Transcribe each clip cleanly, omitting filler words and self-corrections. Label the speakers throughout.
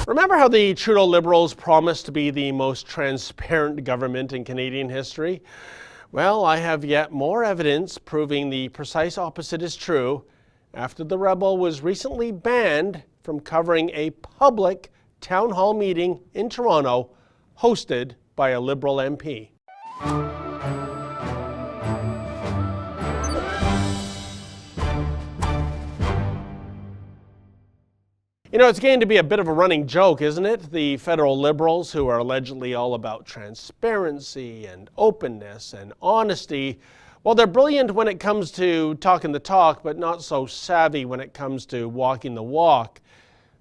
Speaker 1: Remember how the Trudeau Liberals promised to be the most transparent government in Canadian history? Well, I have yet more evidence proving the precise opposite is true after the Rebel was recently banned from covering a public town hall meeting in Toronto hosted by a Liberal MP. You know, it's getting to be a bit of a running joke, isn't it? The federal Liberals, who are allegedly all about transparency and openness and honesty, well, they're brilliant when it comes to talking the talk, but not so savvy when it comes to walking the walk.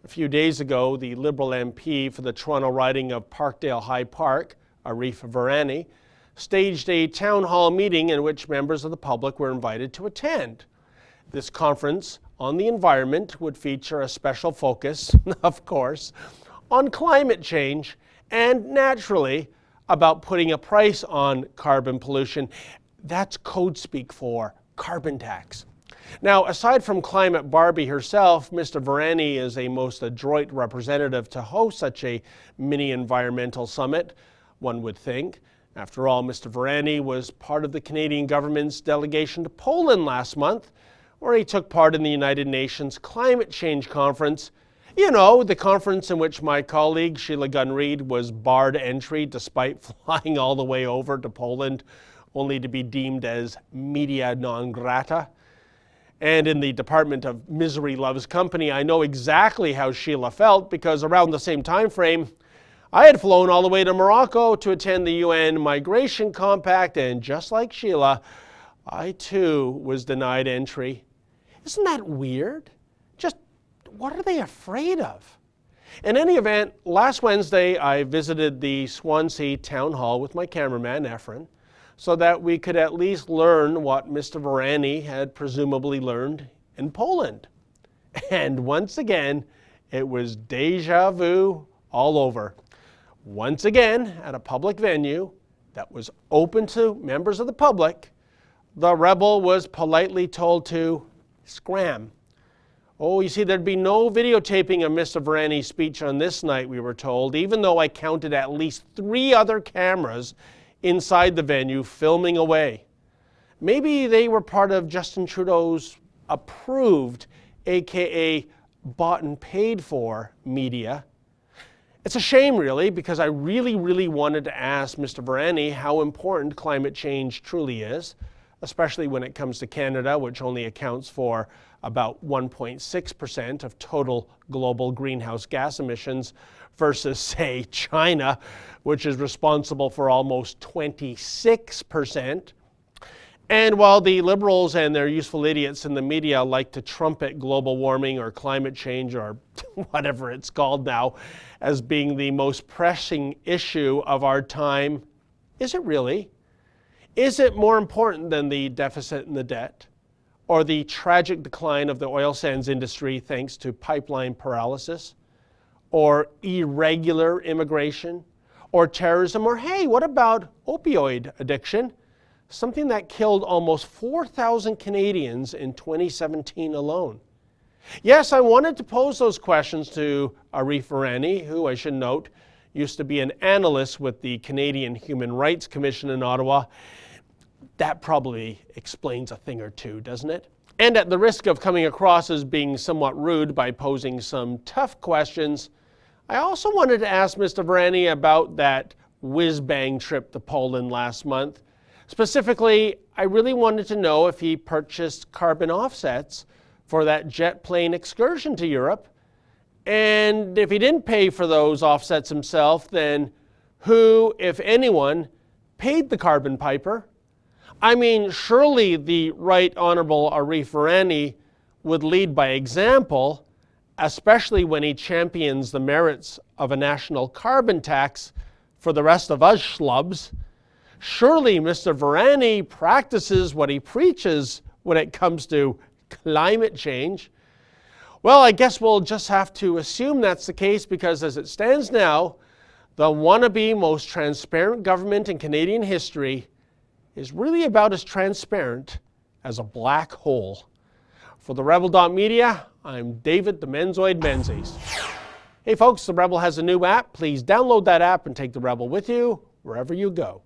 Speaker 1: A few days ago, the Liberal MP for the Toronto riding of Parkdale High Park, Arif Virani, staged a town hall meeting in which members of the public were invited to attend. This conference on the environment would feature a special focus, of course, on climate change and, naturally, about putting a price on carbon pollution. That's code speak for carbon tax. Now, aside from Climate Barbie herself, Mr. Virani is a most adroit representative to host such a mini environmental summit, one would think. After all, Mr. Virani was part of the Canadian government's delegation to Poland last month, where he took part in the United Nations Climate Change Conference. You know, the conference in which my colleague Sheila Gunn-Reid was barred entry despite flying all the way over to Poland, only to be deemed as media non grata. And in the Department of Misery Loves Company, I know exactly how Sheila felt, because around the same time frame, I had flown all the way to Morocco to attend the UN Migration Compact, and just like Sheila, I too was denied entry. Isn't that weird? Just what are they afraid of? In any event, last Wednesday I visited the Swansea Town Hall with my cameraman, Efren, so that we could at least learn what Mr. Virani had presumably learned in Poland. And once again, it was deja vu all over. Once again, at a public venue that was open to members of the public, the Rebel was politely told to scram. Oh, you see, there'd be no videotaping of Mr. Virani's speech on this night, we were told, even though I counted at least 3 other cameras inside the venue filming away. Maybe they were part of Justin Trudeau's approved, aka bought and paid for media. It's a shame, really, because I really wanted to ask Mr. Virani how important climate change truly is, especially when it comes to Canada, which only accounts for about 1.6% of total global greenhouse gas emissions, versus, say, China, which is responsible for almost 26%. And while the Liberals and their useful idiots in the media like to trumpet global warming or climate change or whatever it's called now as being the most pressing issue of our time, is it really? Is it more important than the deficit and the debt, or the tragic decline of the oil sands industry thanks to pipeline paralysis, or irregular immigration, or terrorism, or hey, what about opioid addiction? Something that killed almost 4,000 Canadians in 2017 alone. Yes, I wanted to pose those questions to Arif Virani, who I should note used to be an analyst with the Canadian Human Rights Commission in Ottawa. That probably explains a thing or two, doesn't it? And at the risk of coming across as being somewhat rude by posing some tough questions, I also wanted to ask Mr. Virani about that whiz-bang trip to Poland last month. Specifically, I really wanted to know if he purchased carbon offsets for that jet plane excursion to Europe. And if he didn't pay for those offsets himself, then who, if anyone, paid the carbon piper? I mean, surely the Right Honourable Arif Virani would lead by example, especially when he champions the merits of a national carbon tax for the rest of us schlubs. Surely Mr. Virani practices what he preaches when it comes to climate change. Well, I guess we'll just have to assume that's the case, because as it stands now, the wannabe most transparent government in Canadian history is really about as transparent as a black hole. For the Rebel.media, I'm David the Menzoid Menzies. Hey folks, the Rebel has a new app. Please download that app and take the Rebel with you wherever you go.